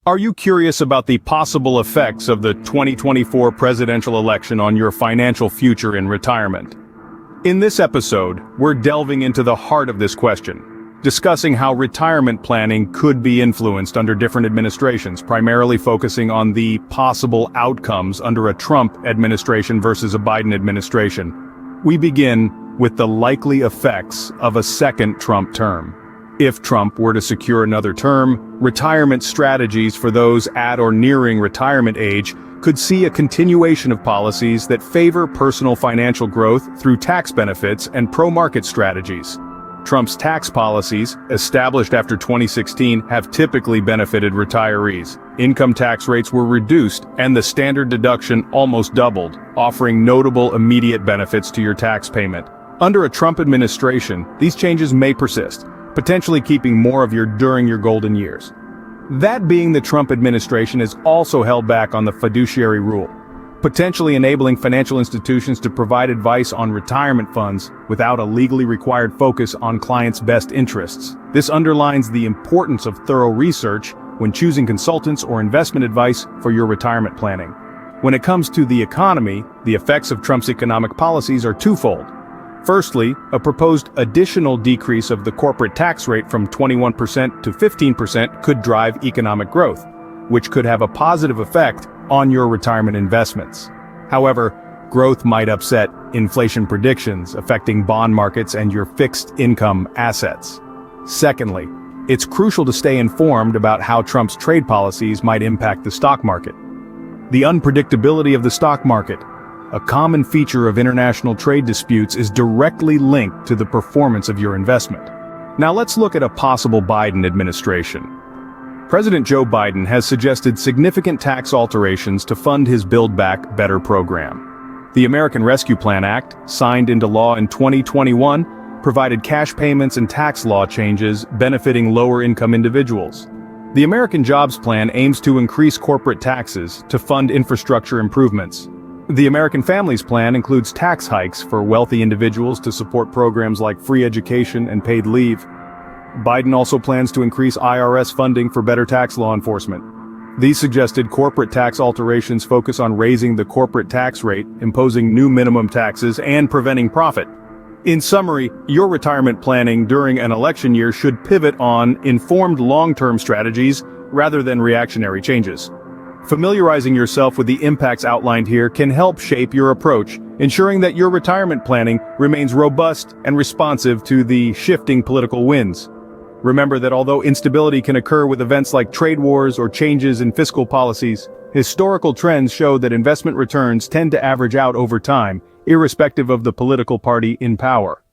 Are you curious about the possible effects of the 2024 presidential election on your financial future in retirement? In this episode, we're delving into the heart of this question, discussing how retirement planning could be influenced under different administrations, primarily focusing on the possible outcomes under a Trump administration versus a Biden administration. We begin with the likely effects of a second Trump term. If Trump were to secure another term, retirement strategies for those at or nearing retirement age could see a continuation of policies that favor personal financial growth through tax benefits and pro-market strategies. Trump's tax policies, established after 2016, have typically benefited retirees. Income tax rates were reduced and the standard deduction almost doubled, offering notable immediate benefits to your tax payment. Under a Trump administration, these changes may persist, potentially keeping more of your during your golden years. That being, the Trump administration has also held back on the fiduciary rule, potentially enabling financial institutions to provide advice on retirement funds without a legally required focus on clients' best interests. This underlines the importance of thorough research when choosing consultants or investment advice for your retirement planning. When it comes to the economy, the effects of Trump's economic policies are twofold. Firstly, a proposed additional decrease of the corporate tax rate from 21% to 15% could drive economic growth, which could have a positive effect on your retirement investments. However, growth might upset inflation predictions, affecting bond markets and your fixed income assets. Secondly, it's crucial to stay informed about how Trump's trade policies might impact the stock market. The unpredictability of the stock market, a common feature of international trade disputes, is directly linked to the performance of your investment. Now let's look at a possible Biden administration. President Joe Biden has suggested significant tax alterations to fund his Build Back Better program. The American Rescue Plan Act, signed into law in 2021, provided cash payments and tax law changes benefiting lower-income individuals. The American Jobs Plan aims to increase corporate taxes to fund infrastructure improvements. The American Families Plan includes tax hikes for wealthy individuals to support programs like free education and paid leave. Biden also plans to increase IRS funding for better tax law enforcement. These suggested corporate tax alterations focus on raising the corporate tax rate, imposing new minimum taxes, and preventing profit. In summary, your retirement planning during an election year should pivot on informed long-term strategies rather than reactionary changes. Familiarizing yourself with the impacts outlined here can help shape your approach, ensuring that your retirement planning remains robust and responsive to the shifting political winds. Remember that although instability can occur with events like trade wars or changes in fiscal policies, historical trends show that investment returns tend to average out over time, irrespective of the political party in power.